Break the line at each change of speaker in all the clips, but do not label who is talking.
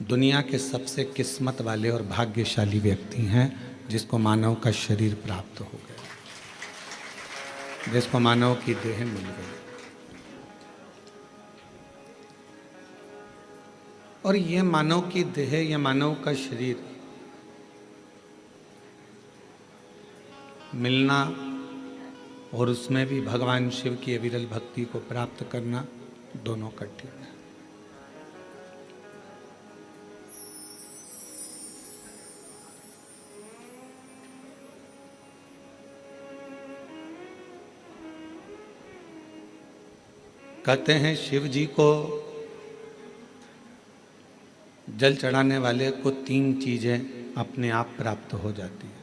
दुनिया के सबसे किस्मत वाले और भाग्यशाली व्यक्ति हैं जिसको मानव का शरीर प्राप्त हो गया, जिसको मानव की देह मिल गई। और ये मानव की देह, ये मानव का शरीर मिलना और उसमें भी भगवान शिव की अविरल भक्ति को प्राप्त करना, दोनों कठिन है। कहते हैं शिव जी को जल चढ़ाने वाले को 3 चीजें अपने आप प्राप्त हो जाती है।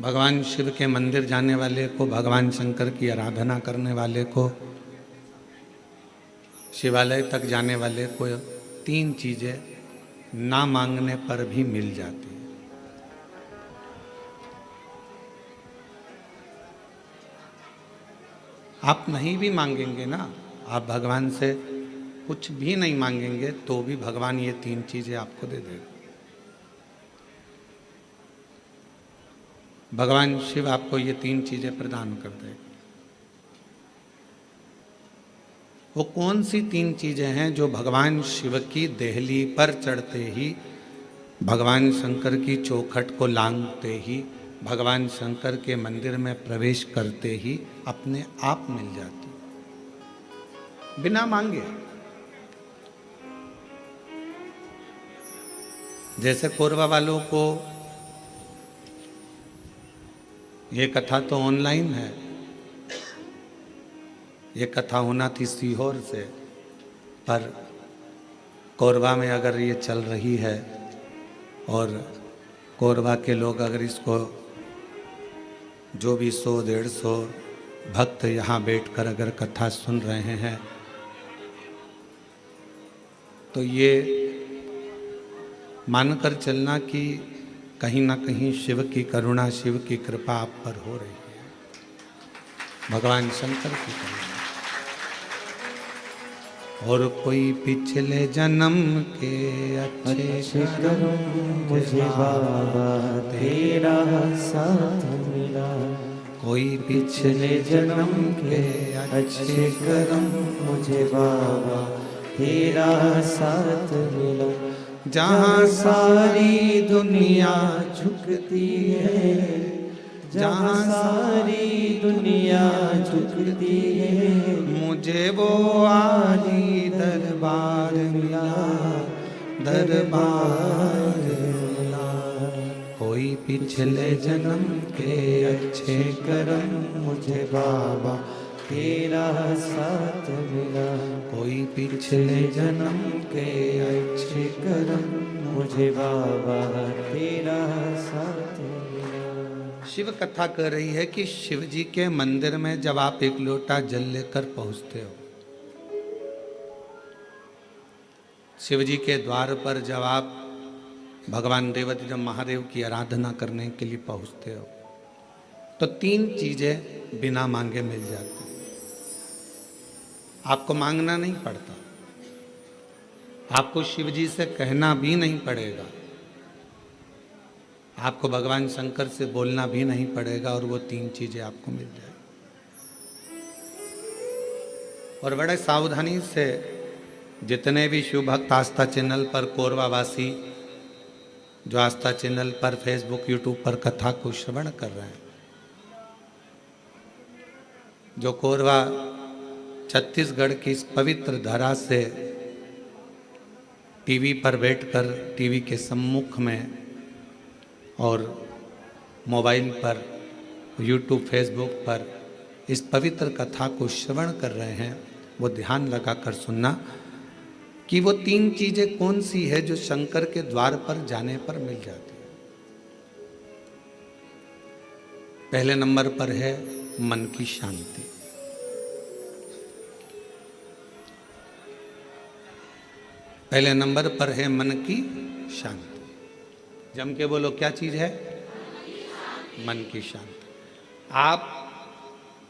भगवान शिव के मंदिर जाने वाले को, भगवान शंकर की आराधना करने वाले को, शिवालय तक जाने वाले को 3 चीजें ना मांगने पर भी मिल जाती है। आप नहीं भी मांगेंगे ना, आप भगवान से कुछ भी नहीं मांगेंगे तो भी भगवान ये 3 चीजें आपको दे देगा। भगवान शिव आपको ये 3 चीजें प्रदान कर देगा। वो कौन सी 3 चीजें हैं जो भगवान शिव की देहली पर चढ़ते ही, भगवान शंकर की चौखट को लांघते ही, भगवान शंकर के मंदिर में प्रवेश करते ही अपने आप मिल जाती, बिना मांगे। जैसे कोरबा वालों को ये कथा तो ऑनलाइन है, ये कथा होना थी सीहोर से, पर कोरबा में अगर ये चल रही है और कोरबा के लोग अगर इसको, जो भी 100-150 भक्त यहाँ बैठकर अगर कथा सुन रहे हैं, तो ये मानकर चलना कि कहीं ना कहीं शिव की करुणा, शिव की कृपा आप पर हो रही है, भगवान शंकर की करुणा। और कोई पिछले जन्म के अच्छे कर्म मुझे बाबा तेरा साथ मिला, कोई पिछले जन्म के अच्छे कर्म मुझे बाबा तेरा साथ मिला। जहाँ सारी दुनिया झुकती है, जहाँ सारी दुनिया झुकती है, मुझे वो आली दरबार मिला, दरबार मिला। कोई पिछले जन्म के अच्छे कर्म मुझे बाबा तेरा साथ मिला, कोई पिछले जन्म के अच्छे कर्म मुझे बाबा तेरा साथ मिला। शिव कथा कह रही है कि शिव जी के मंदिर में जब आप एक लोटा जल लेकर पहुंचते हो, शिव जी के द्वार पर जब आप भगवान देवाधिदेव महादेव की आराधना करने के लिए पहुंचते हो, तो 3 चीजें बिना मांगे मिल जाती हैं। आपको मांगना नहीं पड़ता, आपको शिव जी से कहना भी नहीं पड़ेगा, आपको भगवान शंकर से बोलना भी नहीं पड़ेगा, और वो 3 चीजें आपको मिल जाएगी। और बड़े सावधानी से जितने भी शिव भक्त आस्था चैनल पर, कोरबा वासी जो आस्था चैनल पर, फेसबुक, यूट्यूब पर कथा को श्रवण कर रहे हैं, जो कोरबा छत्तीसगढ़ की इस पवित्र धरा से टीवी पर बैठकर, टीवी के सम्मुख में और मोबाइल पर, यूट्यूब, फेसबुक पर इस पवित्र कथा को श्रवण कर रहे हैं, वो ध्यान लगाकर सुनना कि वो 3 चीजें कौन सी है जो शंकर के द्वार पर जाने पर मिल जाती है। पहले नंबर पर है मन की शांति। पहले नंबर पर है मन की शांति। जम के बोलो, क्या चीज है? मन की शांति। आप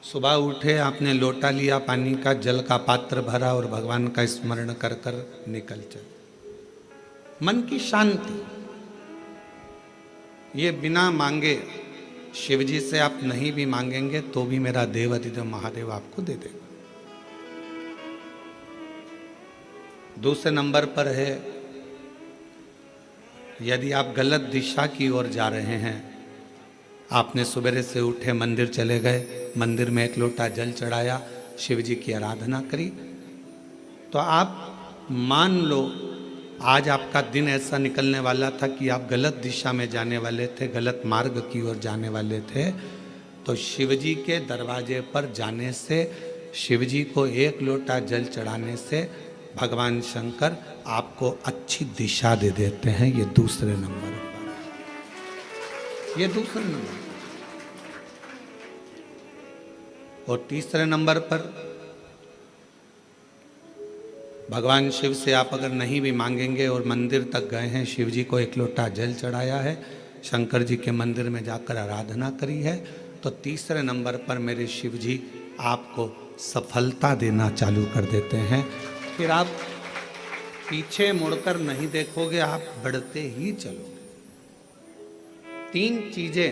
सुबह उठे, आपने लोटा लिया पानी का, जल का पात्र भरा और भगवान का स्मरण कर कर निकल चले। मन की शांति, ये बिना मांगे, शिव जी से आप नहीं भी मांगेंगे तो भी मेरा देवाधिदेव महादेव आपको दे देगा। दूसरे नंबर पर है, यदि आप गलत दिशा की ओर जा रहे हैं, आपने सुबह से उठे मंदिर चले गए, मंदिर में एक लोटा जल चढ़ाया, शिव जी की आराधना करी, तो आप मान लो आज आपका दिन ऐसा निकलने वाला था कि आप गलत दिशा में जाने वाले थे, गलत मार्ग की ओर जाने वाले थे, तो शिव जी के दरवाजे पर जाने से, शिव जी को एक लोटा जल चढ़ाने से भगवान शंकर आपको अच्छी दिशा दे देते हैं। ये दूसरे नंबर पर, ये दूसरे नंबर। और तीसरे नंबर पर भगवान शिव से आप अगर नहीं भी मांगेंगे और मंदिर तक गए हैं, शिव जी को एक लोटा जल चढ़ाया है, शंकर जी के मंदिर में जाकर आराधना करी है, तो तीसरे नंबर पर मेरे शिव जी आपको सफलता देना चालू कर देते हैं। फिर आप पीछे मुड़कर नहीं देखोगे, आप बढ़ते ही चलोगे। 3 चीजें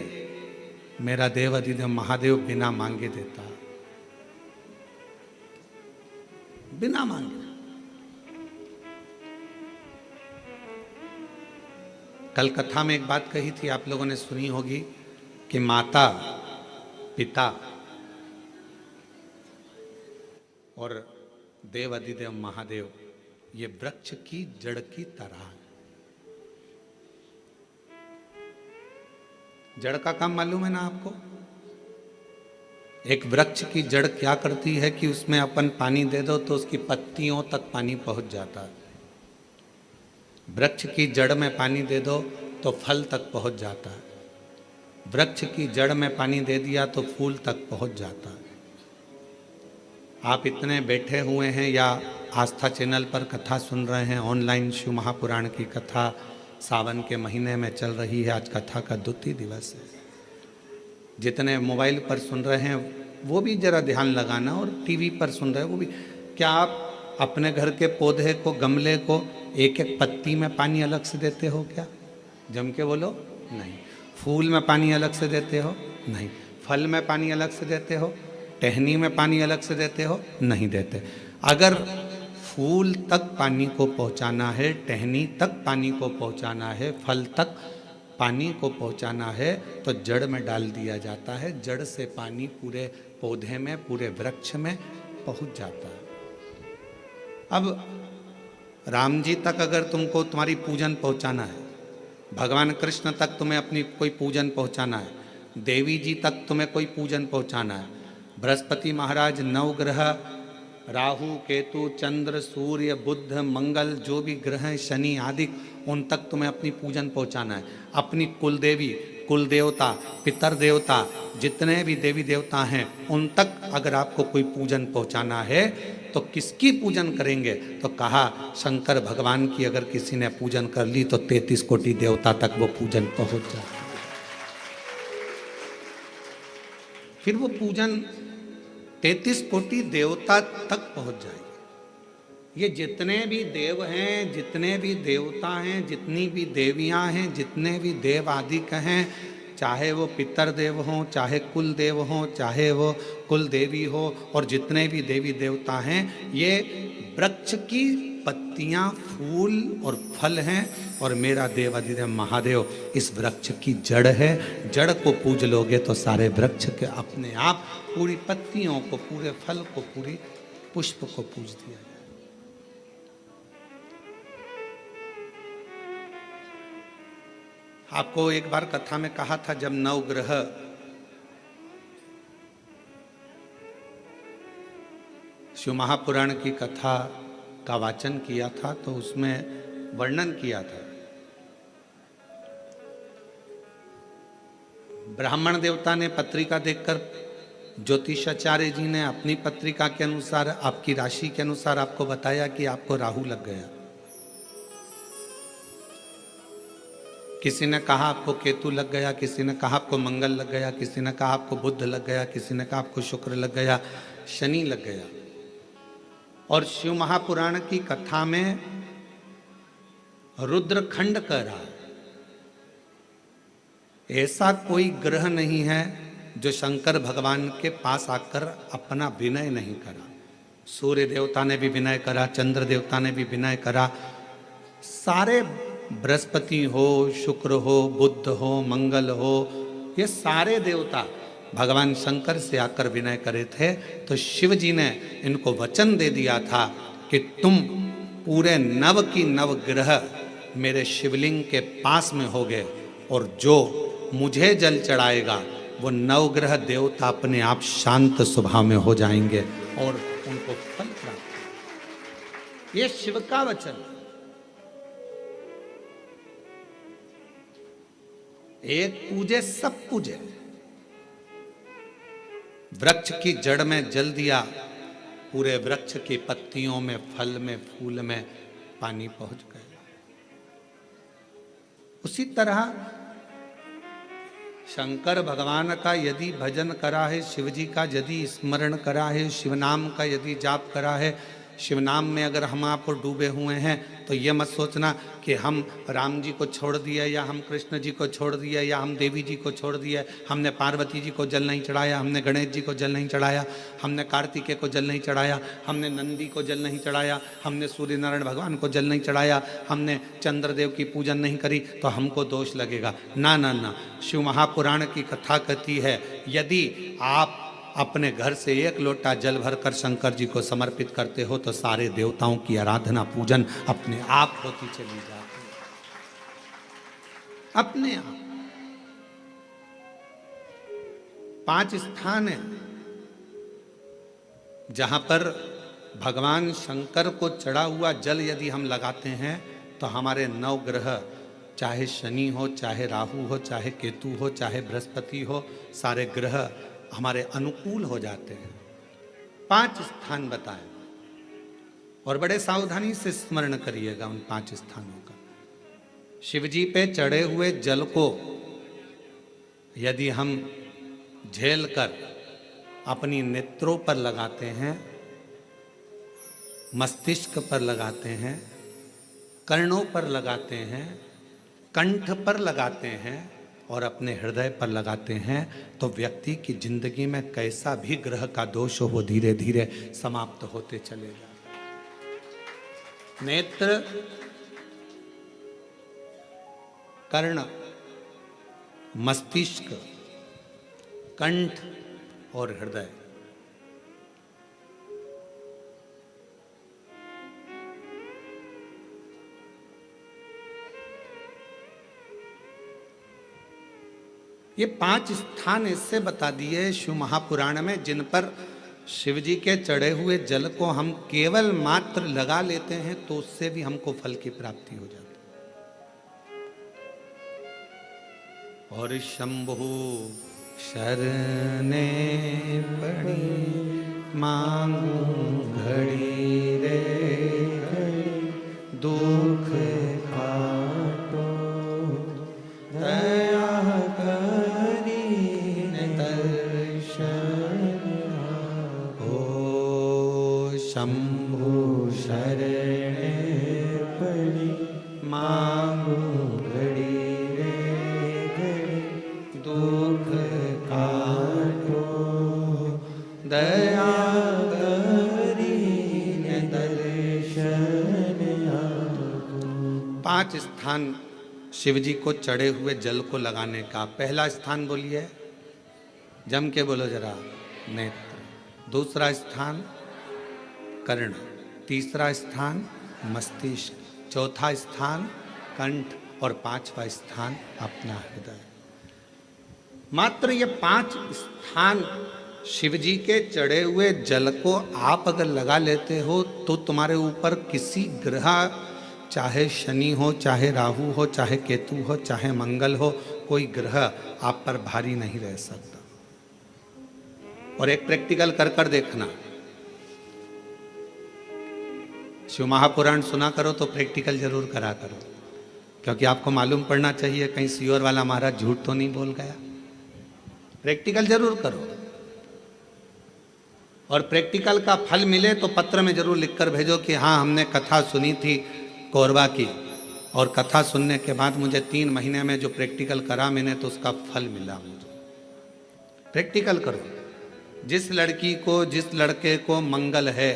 मेरा देवाधिदेव महादेव बिना मांगे देता है, बिना मांगे। कल कथा में एक बात कही थी, आप लोगों ने सुनी होगी कि माता, पिता और देवाधिदेव महादेव ये वृक्ष की जड़ की तरह है। जड़ का काम मालूम है ना आपको? एक वृक्ष की जड़ क्या करती है कि उसमें अपन पानी दे दो तो उसकी पत्तियों तक पानी पहुंच जाता है। वृक्ष की जड़ में पानी दे दो तो फल तक पहुंच जाता है। वृक्ष की जड़ में पानी दे दिया तो फूल तक पहुंच जाता है। आप इतने बैठे हुए हैं या आस्था चैनल पर कथा सुन रहे हैं, ऑनलाइन शिव महापुराण की कथा सावन के महीने में चल रही है, आज कथा का 2 दिवस है। जितने मोबाइल पर सुन रहे हैं वो भी जरा ध्यान लगाना, और टीवी पर सुन रहे हैं वो भी। क्या आप अपने घर के पौधे को, गमले को एक एक पत्ती में पानी अलग से देते हो? क्या जम के बोलो? नहीं। फूल में पानी अलग से देते हो? नहीं। फल में पानी अलग से देते हो? टहनी में पानी अलग से देते हो? नहीं देते। अगर फूल तक पानी को पहुंचाना है, टहनी तक पानी को पहुंचाना है, फल तक पानी को पहुंचाना है, तो जड़ में डाल दिया जाता है। जड़ से पानी पूरे पौधे में, पूरे वृक्ष में पहुंच जाता है। अब राम जी तक अगर तुमको तुम्हारी पूजन पहुंचाना है, भगवान कृष्ण तक तुम्हें अपनी कोई पूजन पहुंचाना है, देवी जी तक तुम्हें कोई पूजन पहुंचाना है, बृहस्पति महाराज, नवग्रह, राहु, केतु, चंद्र, सूर्य, बुध, मंगल, जो भी ग्रह हैं, शनि आदि, उन तक तुम्हें अपनी पूजन पहुंचाना है। अपनी कुल देवी, कुल देवता, पितर देवता, जितने भी देवी देवता हैं, उन तक अगर आपको कोई पूजन पहुंचाना है तो किसकी पूजन करेंगे? तो कहा शंकर भगवान की अगर किसी ने पूजन कर ली तो 33 कोटि देवता तक वो पूजन पहुंच जाए। फिर वो पूजन 33 कोटि देवता तक पहुंच जाएगी। ये जितने भी देव हैं, जितने भी देवता हैं, जितनी भी देवियां हैं, जितने भी देव आदि हैं, चाहे वो पितर देव हों, चाहे कुल देव हों, चाहे वो कुल देवी हो, और जितने भी देवी देवता हैं, ये वृक्ष की पत्तियां, फूल और फल हैं, और मेरा देवाधिदेव महादेव इस वृक्ष की जड़ है। जड़ को पूज लोगे तो सारे वृक्ष के अपने आप पूरी पत्तियों को, पूरे फल को, पूरी पुष्प को पूज दिया जाए। आपको एक बार कथा में कहा था, जब नवग्रह शिव महापुराण की कथा का वाचन किया था तो उसमें वर्णन किया था, ब्राह्मण देवता ने पत्रिका देखकर ज्योतिषाचार्य जी ने अपनी पत्रिका के अनुसार, आपकी राशि के अनुसार आपको बताया कि आपको राहु लग गया। किसी ने कहा आपको केतु लग गया, किसी ने कहा आपको मंगल लग गया, किसी ने कहा आपको बुध लग गया, किसी ने कहा आपको शुक्र लग गया, शनि लग गया। और शिव महापुराण की कथा में रुद्रखंड कह रहा है ऐसा कोई ग्रह नहीं है जो शंकर भगवान के पास आकर अपना विनय नहीं करा। सूर्य देवता ने भी विनय करा, चंद्र देवता ने भी विनय करा, सारे बृहस्पति हो, शुक्र हो, बुध हो, मंगल हो, ये सारे देवता भगवान शंकर से आकर विनय करे थे। तो शिव जी ने इनको वचन दे दिया था कि तुम पूरे नव की नव ग्रह मेरे शिवलिंग के पास में होगे और जो मुझे जल चढ़ाएगा वो नवग्रह देवता अपने आप शांत स्वभाव में हो जाएंगे और उनको फल प्राप्त। ये शिव का वचन। एक पूजे सब पूजे। वृक्ष की जड़ में जल दिया, पूरे वृक्ष की पत्तियों में, फल में, फूल में पानी पहुंच गया। उसी तरह शंकर भगवान का यदि भजन करा है, शिव जी का यदि स्मरण करा है, शिव नाम का यदि जाप करा है, शिव नाम में अगर हम आप डूबे हुए हैं तो ये मत सोचना कि हम राम जी को छोड़ दिए या हम कृष्ण जी को छोड़ दिए या हम देवी जी को छोड़ दिए, हमने पार्वती जी को जल नहीं चढ़ाया, हमने गणेश जी को जल नहीं चढ़ाया, हमने कार्तिकेय को जल नहीं चढ़ाया, हमने नंदी को जल नहीं चढ़ाया, हमने सूर्य नारायण भगवान को जल नहीं चढ़ाया, हमने चंद्रदेव की पूजन नहीं करी तो हमको दोष लगेगा। ना ना ना, शिव महापुराण की कथा कहती है यदि आप अपने घर से एक लोटा जल भरकर शंकर जी को समर्पित करते हो तो सारे देवताओं की आराधना पूजन अपने आप होती चली जाती है, अपने आप। 5 स्थान है जहां पर भगवान शंकर को चढ़ा हुआ जल यदि हम लगाते हैं तो हमारे 9 ग्रह, चाहे शनि हो, चाहे राहु हो, चाहे केतु हो, चाहे बृहस्पति हो, सारे ग्रह हमारे अनुकूल हो जाते हैं। 5 स्थान बताएं और बड़े सावधानी से स्मरण करिएगा उन 5 स्थानों का। शिव जी पे चढ़े हुए जल को यदि हम झेल कर अपनी नेत्रों पर लगाते हैं, मस्तिष्क पर लगाते हैं, कर्णों पर लगाते हैं, कंठ पर लगाते हैं और अपने हृदय पर लगाते हैं तो व्यक्ति की जिंदगी में कैसा भी ग्रह का दोष हो वो धीरे धीरे समाप्त होते चले जाते। नेत्र, कर्ण, मस्तिष्क, कंठ और हृदय, ये 5 स्थान इससे बता दिए शिव महापुराण में जिन पर शिव जी के चढ़े हुए जल को हम केवल मात्र लगा लेते हैं तो उससे भी हमको फल की प्राप्ति हो जाती है। और शंभु शरणे पड़ी मांगू घड़ी रे घड़ी, दुख काटो दया शंभु शरणे पड़ी मांगू घड़ी रे घड़ी, दुख काटो दया करी दर्शन आपको। 5 स्थान शिव जी को चढ़े हुए जल को लगाने का। पहला स्थान बोलिए, जम के बोलो जरा, नेत्र। दूसरा स्थान कर्ण, तीसरा स्थान मस्तिष्क, चौथा स्थान कंठ और 5वां स्थान अपना हृदय। मात्र ये 5 स्थान शिव जी के चढ़े हुए जल को आप अगर लगा लेते हो तो तुम्हारे ऊपर किसी ग्रह, चाहे शनि हो, चाहे राहु हो, चाहे केतु हो, चाहे मंगल हो, कोई ग्रह आप पर भारी नहीं रह सकता। और एक प्रैक्टिकल कर कर देखना, शिव महापुराण सुना करो तो प्रैक्टिकल जरूर करा करो। क्योंकि आपको मालूम पड़ना चाहिए कहीं सीओर वाला महाराज झूठ तो नहीं बोल गया। प्रैक्टिकल जरूर करो, और प्रैक्टिकल का फल मिले तो पत्र में जरूर लिखकर भेजो कि हाँ हमने कथा सुनी थी कोरबा की, और कथा सुनने के बाद मुझे 3 महीने में जो प्रैक्टिकल करा मैंने तो उसका फल मिला मुझे। प्रैक्टिकल करो। जिस लड़की को, जिस लड़के को मंगल है,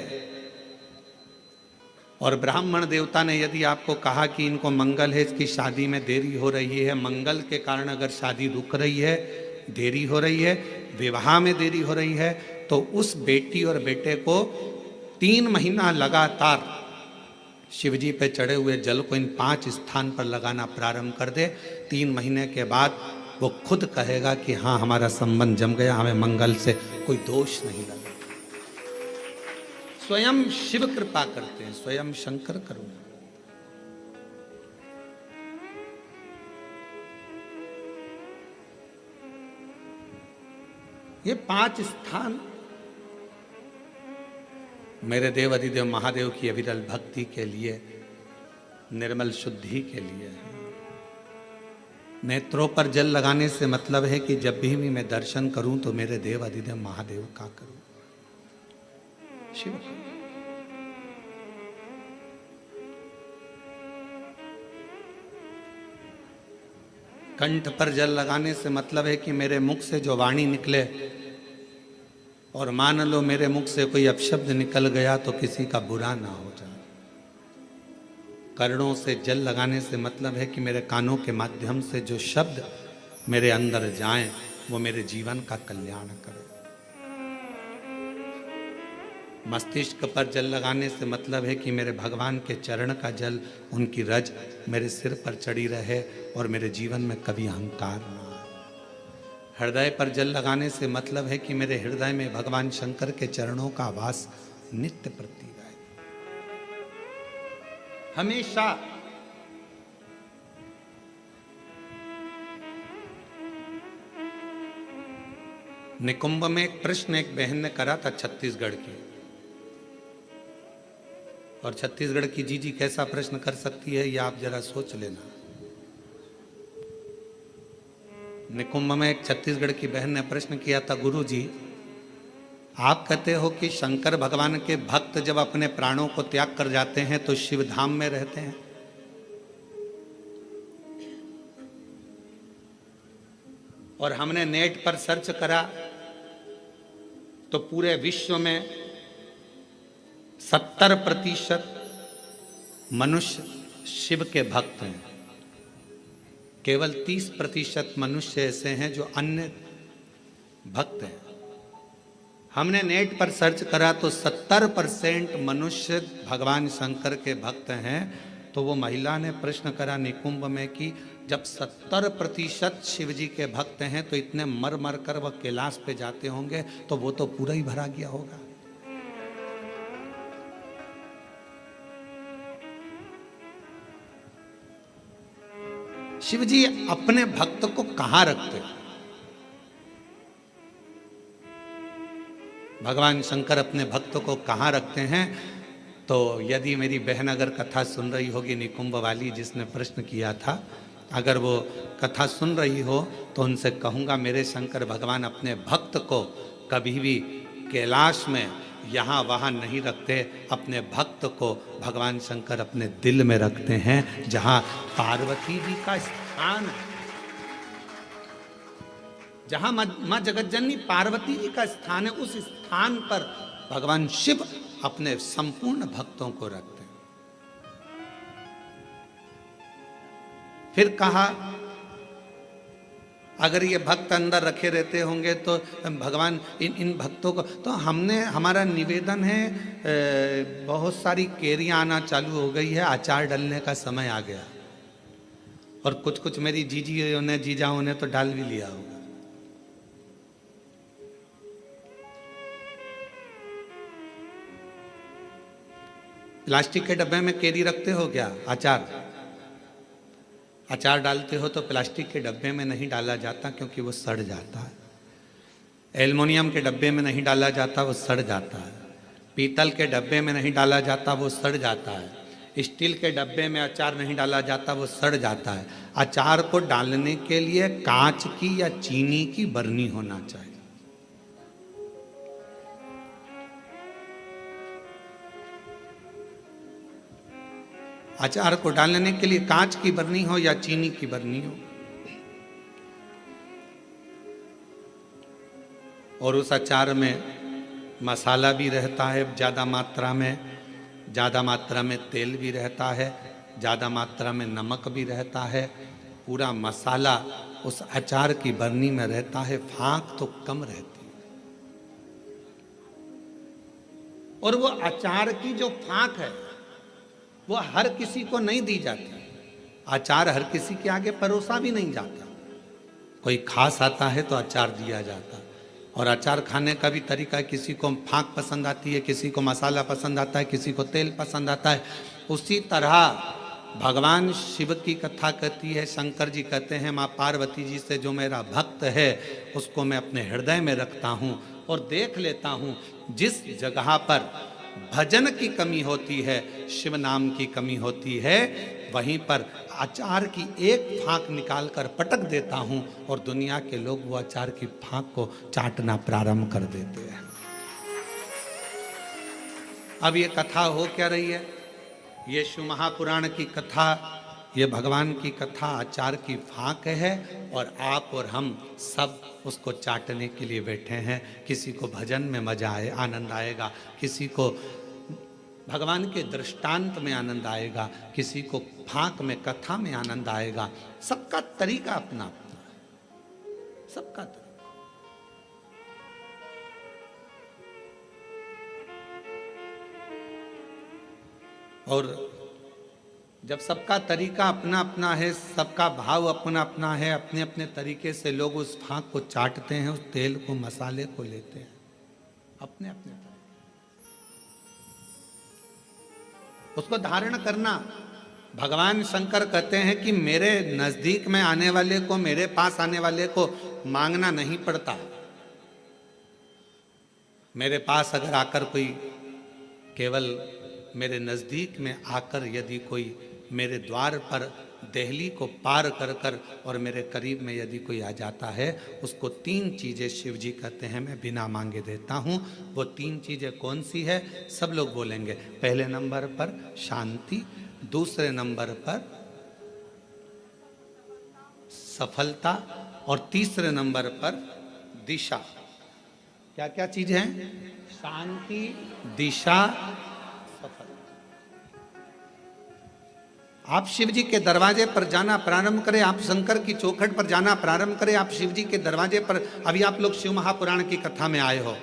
और ब्राह्मण देवता ने यदि आपको कहा कि इनको मंगल है, इसकी शादी में देरी हो रही है, मंगल के कारण अगर शादी रुक रही है, देरी हो रही है, विवाह में देरी हो रही है, तो उस बेटी और बेटे को 3 महीना लगातार शिवजी पे चढ़े हुए जल को इन 5 स्थान पर लगाना प्रारंभ कर दे। 3 महीने के बाद वो खुद कहेगा कि हाँ हमारा संबंध जम गया, हमें मंगल से कोई दोष नहीं लगा। स्वयं शिव कृपा करते हैं, स्वयं शंकर करुणा। ये 5 स्थान मेरे देव अधिदेव महादेव की अविरल भक्ति के लिए, निर्मल शुद्धि के लिए है। नेत्रों पर जल लगाने से मतलब है कि जब भी मैं दर्शन करूं तो मेरे देव अधिदेव महादेव का करूं, शिव। कंठ पर जल लगाने से मतलब है कि मेरे मुख से जो वाणी निकले, और मान लो मेरे मुख से कोई अपशब्द निकल गया तो किसी का बुरा ना हो जाए। कर्णों से जल लगाने से मतलब है कि मेरे कानों के माध्यम से जो शब्द मेरे अंदर जाएं वो मेरे जीवन का कल्याण करें। मस्तिष्क पर जल लगाने से मतलब है कि मेरे भगवान के चरण का जल, उनकी रज मेरे सिर पर चढ़ी रहे और मेरे जीवन में कभी अहंकार ना आए। हृदय पर जल लगाने से मतलब है कि मेरे हृदय में भगवान शंकर के चरणों का वास नित्य प्रति रहे, हमेशा। निकुंभ में एक प्रश्न एक बहन ने करा था छत्तीसगढ़ की, और छत्तीसगढ़ की जीजी कैसा प्रश्न कर सकती है ये आप जरा सोच लेना। निकुंभ में एक छत्तीसगढ़ की बहन ने प्रश्न किया था, गुरुजी आप कहते हो कि शंकर भगवान के भक्त जब अपने प्राणों को त्याग कर जाते हैं तो शिव धाम में रहते हैं, और हमने नेट पर सर्च करा तो पूरे विश्व में 70% मनुष्य शिव के भक्त हैं, केवल 30% मनुष्य ऐसे हैं जो अन्य भक्त हैं। हमने नेट पर सर्च करा तो 70% मनुष्य भगवान शंकर के भक्त हैं। तो वो महिला ने प्रश्न करा निकुंभ में कि जब 70% शिव जी के भक्त हैं तो इतने मर मर कर वह कैलाश पे जाते होंगे तो वो तो पूरा ही भरा गया होगा। शिव जी अपने भक्त को कहां रखते? भगवान शंकर अपने भक्त को कहां रखते हैं? तो यदि मेरी बहन अगर कथा सुन रही होगी निकुंभ वाली जिसने प्रश्न किया था, अगर वो कथा सुन रही हो तो उनसे कहूँगा मेरे शंकर भगवान अपने भक्त को कभी भी कैलाश में यहाँ वहाँ नहीं रखते। अपने भक्त को भगवान शंकर अपने दिल में रखते हैं, जहाँ पार्वती जी का स्थान है, जहाँ माँ जगतजननी पार्वती जी का स्थान है, उस स्थान पर भगवान शिव अपने संपूर्ण भक्तों को रखते हैं। फिर कहा अगर ये भक्त अंदर रखे रहते होंगे तो भगवान इन भक्तों को, तो हमारा निवेदन है, बहुत सारी केरियां आना चालू हो गई है, अचार डालने का समय आ गया, और कुछ कुछ मेरी जीजियों ने जीजाओं ने तो डाल भी लिया होगा। प्लास्टिक के डब्बे में केरी रखते हो क्या? अचार डालते हो तो प्लास्टिक के डब्बे में नहीं डाला जाता क्योंकि वो सड़ जाता है। एल्युमिनियम के डब्बे में नहीं डाला जाता, वो सड़ जाता है। पीतल के डब्बे में नहीं डाला जाता, वो सड़ जाता है। स्टील के डब्बे में अचार नहीं डाला जाता, वो सड़ जाता है। अचार को डालने के लिए कांच की या चीनी की बरनी होना चाहिए। अचार को डालने के लिए कांच की बरनी हो या चीनी की बरनी हो, और उस अचार में मसाला भी रहता है ज़्यादा मात्रा में तेल भी रहता है, ज़्यादा मात्रा में नमक भी रहता है। पूरा मसाला उस अचार की बरनी में रहता है, फाँक तो कम रहती है। और वो अचार की जो फाँक है वो हर किसी को नहीं दी जाती। अचार हर किसी के आगे परोसा भी नहीं जाता। कोई खास आता है तो अचार दिया जाता। और अचार खाने का भी तरीका, किसी को फाँक पसंद आती है, किसी को मसाला पसंद आता है, किसी को तेल पसंद आता है। उसी तरह भगवान शिव की कथा कहती है, शंकर जी कहते हैं माँ पार्वती जी से जो मेरा भक्त है उसको मैं अपने हृदय में रखता हूँ और देख लेता हूँ जिस जगह पर भजन की कमी होती है, शिव नाम की कमी होती है, वहीं पर अचार की एक फाँक निकाल कर पटक देता हूँ और दुनिया के लोग वो अचार की फाँक को चाटना प्रारंभ कर देते हैं। अब ये कथा हो क्या रही है? ये शिव महापुराण की कथा, ये भगवान की कथा अचार की फाँक है और आप और हम सब उसको चाटने के लिए बैठे हैं। किसी को भजन में मजा आए, आनंद आएगा, किसी को भगवान के दृष्टांत में आनंद आएगा, किसी को फाँक में, कथा में आनंद आएगा। सबका तरीका अपना अपना, सबका तरीका। और जब सबका तरीका अपना अपना है, सबका भाव अपना अपना है, अपने अपने तरीके से लोग उस फाँक को चाटते हैं, उस तेल को, मसाले को लेते हैं अपने अपने तरीके। उसको धारण करना, भगवान शंकर कहते हैं कि मेरे नजदीक में आने वाले को, मेरे पास आने वाले को मांगना नहीं पड़ता। मेरे पास अगर आकर कोई, केवल मेरे नज़दीक में आकर यदि कोई मेरे द्वार पर देहली को पार कर कर और मेरे करीब में यदि कोई आ जाता है, उसको 3 चीज़ें शिव जी कहते हैं मैं बिना मांगे देता हूँ। वो 3 चीज़ें कौन सी है? सब लोग बोलेंगे। पहले नंबर पर शांति, दूसरे नंबर पर सफलता और तीसरे नंबर पर दिशा। क्या क्या चीज़ हैं? शांति, दिशा, सफलता। आप शिव जी के दरवाजे पर जाना प्रारंभ करें, आप शंकर की चौखट पर जाना प्रारंभ करें, आप शिव जी के दरवाजे पर। अभी आप लोग शिव महापुराण की कथा में आए हो,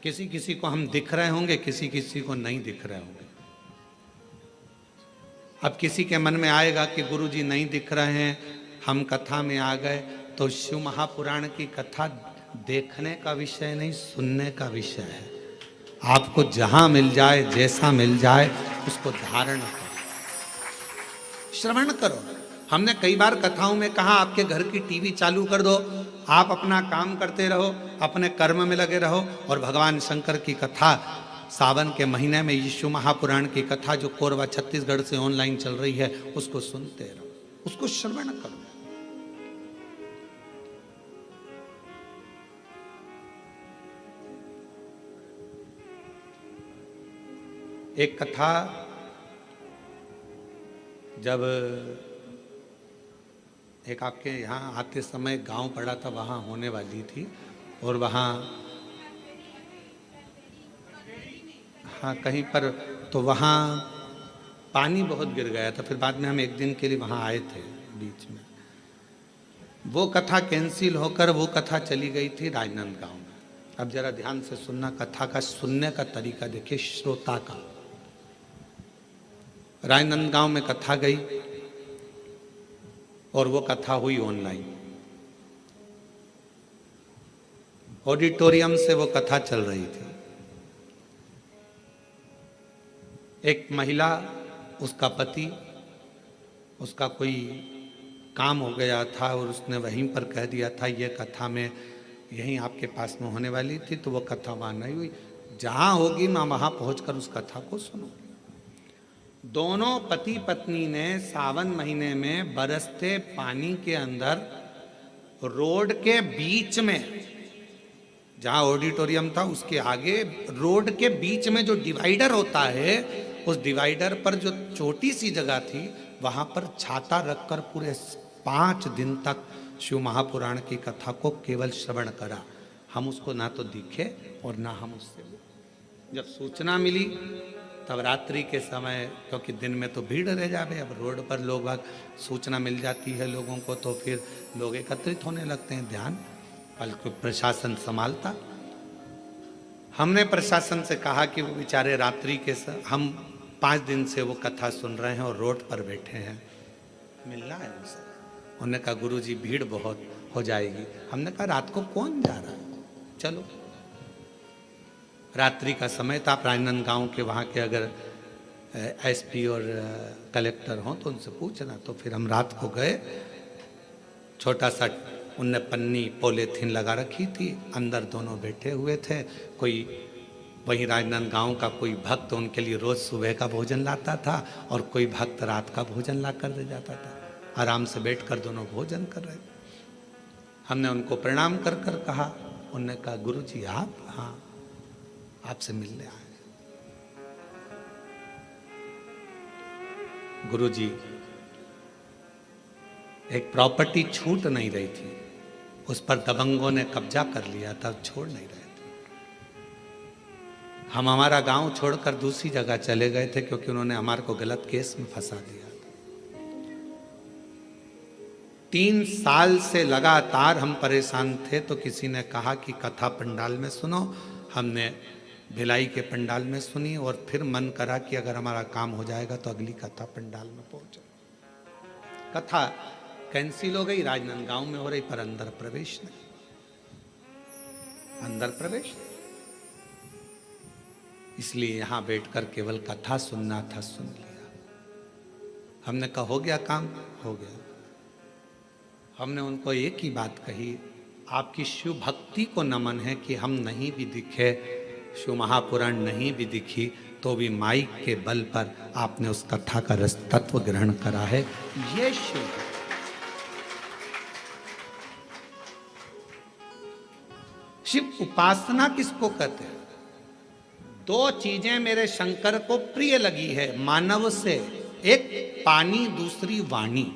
किसी किसी को हम दिख रहे होंगे, किसी किसी को नहीं दिख रहे होंगे। अब किसी के मन में आएगा कि गुरु जी नहीं दिख रहे हैं, हम कथा में आ गए। तो शिव महापुराण की कथा देखने का विषय नहीं, सुनने का विषय है। आपको जहां मिल जाए, जैसा मिल जाए, उसको धारण करो, श्रवण करो। हमने कई बार कथाओं में कहा आपके घर की टीवी चालू कर दो, आप अपना काम करते रहो, अपने कर्म में लगे रहो और भगवान शंकर की कथा सावन के महीने में यीशु महापुराण की कथा जो कोरबा छत्तीसगढ़ से ऑनलाइन चल रही है उसको सुनते रहो, उसको श्रवण करो। एक कथा जब एक आपके यहाँ आते समय गांव पड़ा था, वहाँ होने वाली थी और वहाँ हाँ कहीं पर, तो वहाँ पानी बहुत गिर गया था। फिर बाद में हम एक दिन के लिए वहाँ आए थे बीच में। वो कथा कैंसिल होकर वो कथा चली गई थी राजनांदगांव में। अब जरा ध्यान से सुनना, कथा का सुनने का तरीका देखिए श्रोता का। राजनांदगांव में कथा गई और वो कथा हुई ऑनलाइन, ऑडिटोरियम से वो कथा चल रही थी। एक महिला, उसका पति, उसका कोई काम हो गया था और उसने वहीं पर कह दिया था ये कथा में यहीं आपके पास में होने वाली थी, तो वो कथा वहाँ नहीं हुई। जहाँ होगी मैं वहाँ पहुँचकर उस कथा को सुनूंगी। दोनों पति पत्नी ने सावन महीने में बरसते पानी के अंदर रोड के बीच में, जहां ऑडिटोरियम था उसके आगे रोड के बीच में जो डिवाइडर होता है, उस डिवाइडर पर जो छोटी सी जगह थी वहां पर छाता रखकर पूरे 5 दिन तक शिव महापुराण की कथा को केवल श्रवण करा। हम उसको ना तो दिखे और ना हम उससे, जब सूचना मिली तब रात्रि के समय, क्योंकि दिन में तो भीड़ रह जावे, अब रोड पर लोग भाग सूचना मिल जाती है लोगों को तो फिर लोग एकत्रित होने लगते हैं, ध्यान बल्कि प्रशासन संभालता। हमने प्रशासन से कहा कि वो बेचारे रात्रि के हम 5 दिन से वो कथा सुन रहे हैं और रोड पर बैठे हैं, मिलना है उनसे। उन्होंने कहा गुरुजी भीड़ बहुत हो जाएगी। हमने कहा रात को कौन जा रहा है, चलो। रात्रि का समय था, राजनांदगांव के वहाँ के अगर एसपी और कलेक्टर हों तो उनसे पूछना। तो फिर हम रात को गए, छोटा सा उनने पन्नी पॉलीथीन लगा रखी थी, अंदर दोनों बैठे हुए थे। कोई वहीं राजनांदगांव का कोई भक्त उनके लिए रोज सुबह का भोजन लाता था और कोई भक्त रात का भोजन ला कर दे जाता था। आराम से बैठकर दोनों भोजन कर रहे थे। हमने उनको प्रणाम कर कर कहा, उन्होंने कहा गुरुजी आप? हाँ, आपसे मिलने आए। गुरुजी एक प्रॉपर्टी छूट नहीं रही थी, उस पर दबंगों ने कब्जा कर लिया था, छोड़ नहीं रहे थे। हम हमारा गांव छोड़कर दूसरी जगह चले गए थे क्योंकि उन्होंने हमारे को गलत केस में फंसा दिया था। 3 साल से लगातार हम परेशान थे, तो किसी ने कहा कि कथा पंडाल में सुनो। हमने भिलाई के पंडाल में सुनी और फिर मन करा कि अगर हमारा काम हो जाएगा तो अगली कथा पंडाल में पहुंचे। कथा कैंसिल हो गई, राजनांदगांव में हो रही, पर अंदर प्रवेश नहीं, अंदर प्रवेश नहीं। इसलिए यहां बैठकर केवल कथा सुनना था, सुन लिया। हमने कहा हो गया काम, हो गया। हमने उनको एक ही बात कही, आपकी शिव भक्ति को नमन है कि हम नहीं भी दिखे, शिव महापुराण नहीं भी दिखी, तो भी माइक के बल पर आपने उस कथा का रस तत्व ग्रहण करा है। ये शिव शिव उपासना किसको कहते हैं? 2 चीजें मेरे शंकर को प्रिय लगी है मानव से, एक पानी, दूसरी वाणी।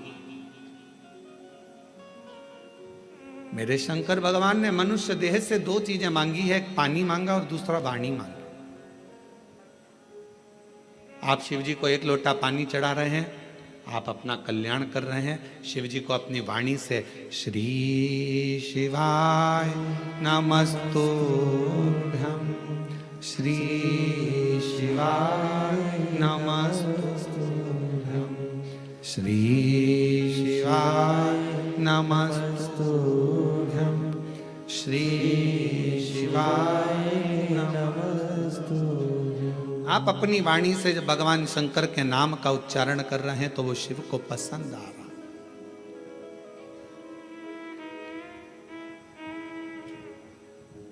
मेरे शंकर भगवान ने मनुष्य देह से 2 चीजें मांगी है, एक पानी मांगा और दूसरा वाणी मांगी। आप शिव जी को 1 लोटा पानी चढ़ा रहे हैं, आप अपना कल्याण कर रहे हैं। शिव जी को अपनी वाणी से श्री शिवाय नमस्तुभ्यं, श्री शिवाय नमस्तुभ्यं, श्री शिवाय नमस्तुभ्यं, श्री शिवाय नमस्तुभ्यं। आप अपनी वाणी से जब भगवान शंकर के नाम का उच्चारण कर रहे हैं तो वो शिव को पसंद आ रहा।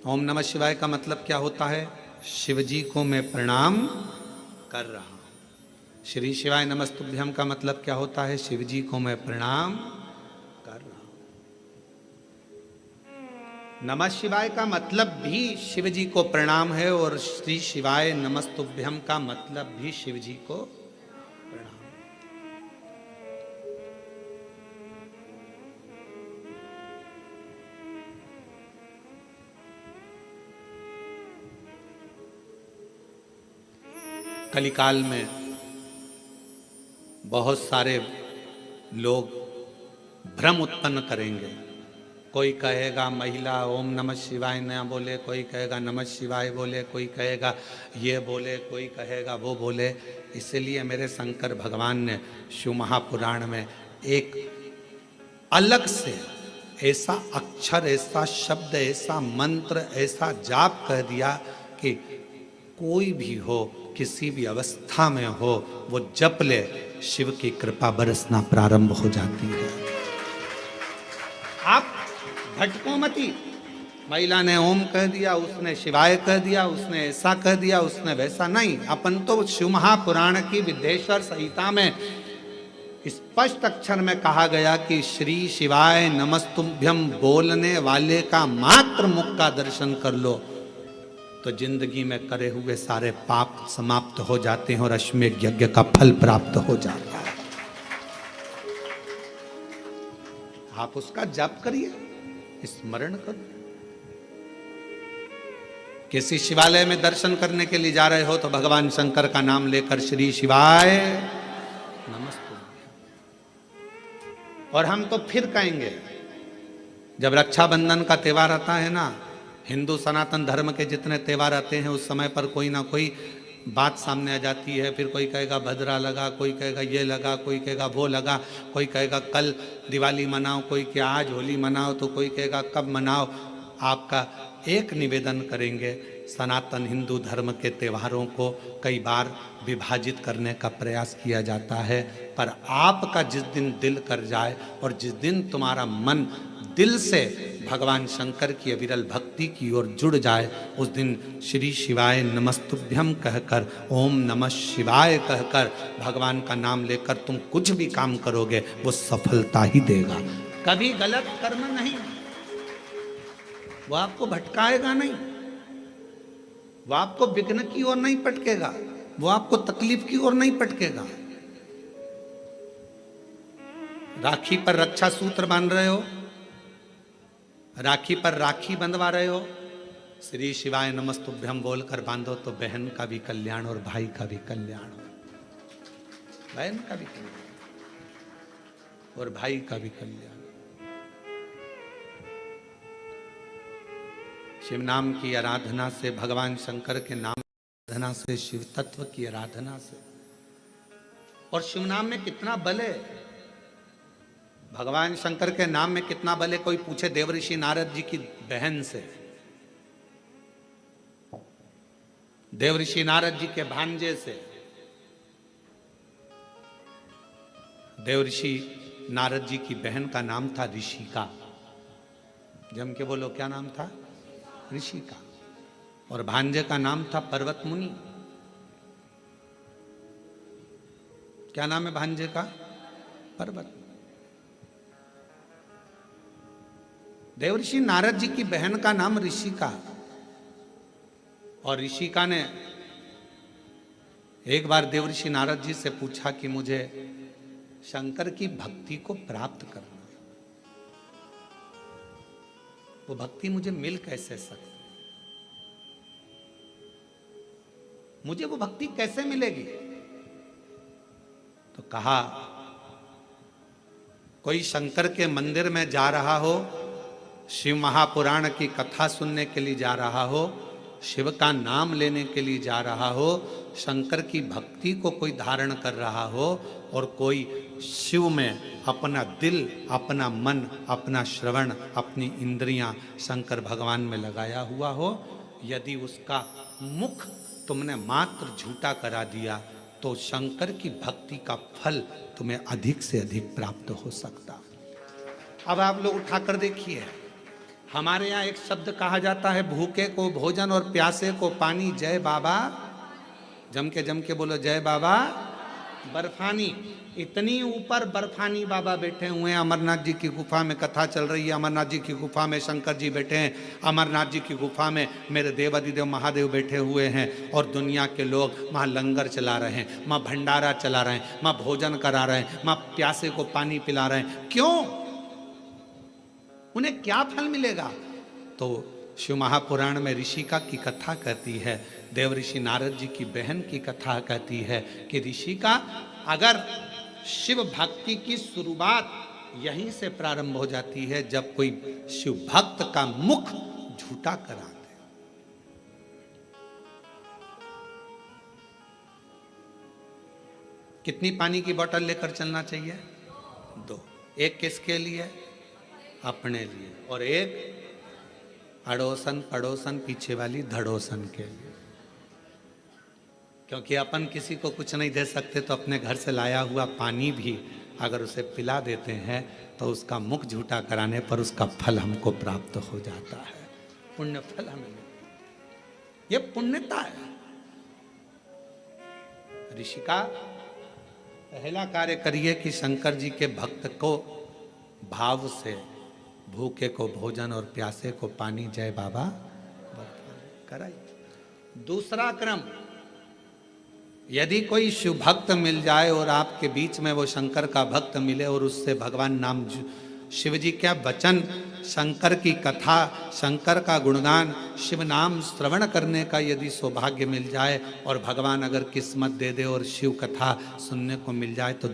ओम नमः शिवाय का मतलब क्या होता है? शिव जी को मैं प्रणाम कर रहा हूं। श्री शिवाय नमस्तुभ्यम का मतलब क्या होता है? शिव जी को मैं प्रणाम कर रहा हूं। नमः शिवाय का मतलब भी शिव जी को प्रणाम है और श्री शिवाय नमस्तुभ्यम का मतलब भी शिव जी को प्रणाम। कलिकाल में बहुत सारे लोग भ्रम उत्पन्न करेंगे। कोई कहेगा महिला ओम नमः शिवाय न बोले, कोई कहेगा नमः शिवाय बोले, कोई कहेगा ये बोले, कोई कहेगा वो बोले। इसलिए मेरे शंकर भगवान ने शिव महापुराण में एक अलग से ऐसा अक्षर, ऐसा शब्द, ऐसा मंत्र, ऐसा जाप कह दिया कि कोई भी हो, किसी भी अवस्था में हो, वो जप ले, शिव की कृपा बरसना प्रारंभ हो जाती है। आप भटको मती, महिला ने ओम कह दिया, उसने शिवाय कह दिया, उसने ऐसा कह दिया, उसने वैसा नहीं। अपन तो शिव महापुराण की विद्येश्वर संहिता में स्पष्ट अक्षर में कहा गया कि श्री शिवाय नमस्तुभ्यम बोलने वाले का मात्र मुख का दर्शन कर लो तो जिंदगी में करे हुए सारे पाप समाप्त हो जाते हैं और अश्वमेध यज्ञ का फल प्राप्त हो जाता है। आप उसका जाप करिए, स्मरण करो। किसी शिवालय में दर्शन करने के लिए जा रहे हो तो भगवान शंकर का नाम लेकर श्री शिवाय नमस्तुभ्यम। और हम तो फिर कहेंगे, जब रक्षाबंधन का त्योहार आता है ना, हिंदू सनातन धर्म के जितने त्योहार आते हैं उस समय पर कोई ना कोई बात सामने आ जाती है। फिर कोई कहेगा भद्रा लगा, कोई कहेगा ये लगा, कोई कहेगा वो लगा, कोई कहेगा कल दिवाली मनाओ, कोई क्या आज होली मनाओ, तो कोई कहेगा कब मनाओ। आपका एक निवेदन करेंगे, सनातन हिंदू धर्म के त्योहारों को कई बार विभाजित करने का प्रयास किया जाता है, पर आपका जिस दिन दिल कर जाए और जिस दिन तुम्हारा मन दिल से भगवान शंकर की अविरल भक्ति की ओर जुड़ जाए, उस दिन श्री शिवाय नमस्तुभ्यम कहकर, ओम नमः शिवाय कहकर भगवान का नाम लेकर तुम कुछ भी काम करोगे वो सफलता ही देगा। कभी गलत कर्म नहीं, वो आपको भटकाएगा नहीं, वो आपको विघ्न की ओर नहीं पटकेगा, वो आपको तकलीफ की ओर नहीं पटकेगा। राखी पर रक्षा सूत्र बांध रहे हो, राखी पर राखी बंधवा रहे हो, श्री शिवाय नमस्तुभ्यम बोलकर बांधो तो बहन का भी कल्याण और भाई का भी कल्याण हो, बहन का भी कल्याण और भाई का भी कल्याण। शिव नाम की आराधना से, भगवान शंकर के नाम की आराधना से, शिव तत्व की आराधना से, और शिव नाम में कितना बल है, भगवान शंकर के नाम में कितना बल है। कोई पूछे देवऋषि नारद जी की बहन से, देवऋषि नारद जी के भांजे से। देवऋषि नारद जी की बहन का नाम था ऋषिका। जम के बोलो, क्या नाम था? ऋषिका। और भांजे का नाम था पर्वत मुनि। क्या नाम है भांजे का? पर्वत। देवऋषि नारद जी की बहन का नाम ऋषिका। और ऋषिका ने एक बार देवऋषि नारद जी से पूछा कि मुझे शंकर की भक्ति को प्राप्त करना, वो भक्ति मुझे मिल कैसे सकती, मुझे वो भक्ति कैसे मिलेगी? तो कहा, कोई शंकर के मंदिर में जा रहा हो, शिव महापुराण की कथा सुनने के लिए जा रहा हो, शिव का नाम लेने के लिए जा रहा हो, शंकर की भक्ति को कोई धारण कर रहा हो, और कोई शिव में अपना दिल, अपना मन, अपना श्रवण, अपनी इंद्रियां शंकर भगवान में लगाया हुआ हो, यदि उसका मुख तुमने मात्र झूठा करा दिया तो शंकर की भक्ति का फल तुम्हें अधिक से अधिक प्राप्त हो सकता। अब आप लोग उठाकर देखिए, हमारे यहाँ एक शब्द कहा जाता है, भूखे को भोजन और प्यासे को पानी। जय बाबा, जम के बोलो जय बाबा बर्फानी। इतनी ऊपर बर्फानी बाबा बैठे हुए हैं। अमरनाथ जी की गुफा में कथा चल रही है, अमरनाथ जी की गुफा में शंकर जी बैठे हैं, अमरनाथ जी की गुफा में मेरे देवादिदेव महादेव बैठे हुए हैं, और दुनिया के लोग वहाँ लंगर चला रहे हैं, वहाँ भंडारा चला रहे हैं, वहाँ भोजन करा रहे हैं, वहाँ प्यासे को पानी पिला रहे हैं। क्यों? उन्हें क्या फल मिलेगा? तो शिव महापुराण में ऋषिका की कथा कहती है, देवऋषि नारद जी की बहन की कथा कहती है कि ऋषिका, अगर शिव भक्ति की शुरुआत यहीं से प्रारंभ हो जाती है जब कोई शिव भक्त का मुख झूठा करा दे। कितनी पानी की बोतल लेकर चलना चाहिए? 2। एक किसके लिए? अपने लिए, और एक अड़ोसन पड़ोसन पीछे वाली धड़ोसन के लिए। क्योंकि अपन किसी को कुछ नहीं दे सकते, तो अपने घर से लाया हुआ पानी भी अगर उसे पिला देते हैं तो उसका मुख झूठा कराने पर उसका फल हमको प्राप्त हो जाता है। पुण्य फल हमें मिले। ये पुण्यता है। ऋषि का पहला कार्य करिए कि शंकर जी के भक्त को भाव से, भूखे को भोजन और प्यासे को पानी, जय बाबा कराइए। दूसरा क्रम, यदि कोई शिव भक्त मिल जाए और आपके बीच में वो शंकर का भक्त मिले और उससे भगवान नाम, शिव जी क्या वचन, शंकर की कथा, शंकर का गुणगान, शिव नाम श्रवण करने का यदि सौभाग्य मिल जाए और भगवान अगर किस्मत दे दे और शिव कथा सुनने को मिल जाए तो